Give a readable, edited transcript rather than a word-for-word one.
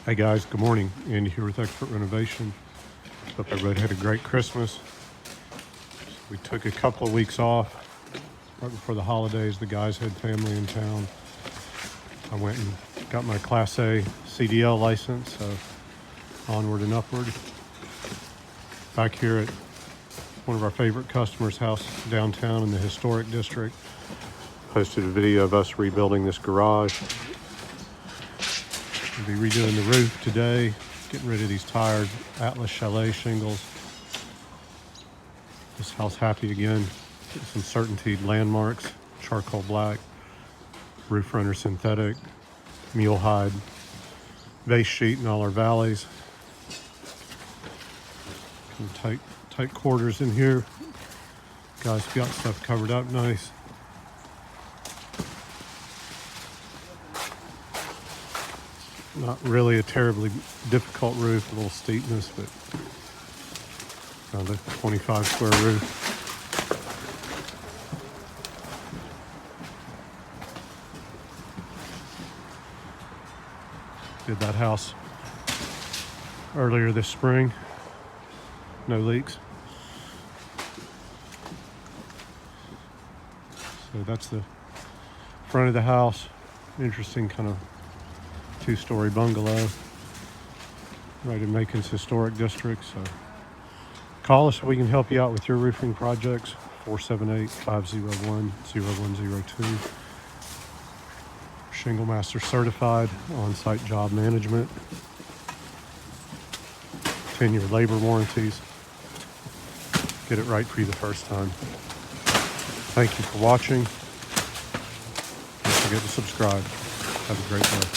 Hey guys, good morning. Andy here with Expert Renovation. Hope everybody had a great Christmas. We took a couple of weeks off right before the holidays. The guys had family in town. I went and got my Class A CDL license, so onward and upward. Back here at one of our favorite customers' house downtown in the historic district. Posted a video of us rebuilding this garage. We'll be redoing the roof today, getting rid of these tired Atlas Chalet shingles. This house happy again. Get some certainteed landmarks, charcoal black, roof runner synthetic, mule hide, base sheet in all our valleys. Some tight quarters in here. Guys got stuff covered up nice. Not really a terribly difficult roof, a little steepness, but found a 25 square roof. Did that house earlier this spring. No leaks. So that's the front of the house. Interesting kind of two-story bungalow right in Macon's historic district. So call us so we can help you out with your roofing projects. 478-501-0102. Shingle Master certified, on-site job management, 10-year labor warranties. Get it right for you the first time. Thank you for watching. Don't forget to subscribe. Have a great day.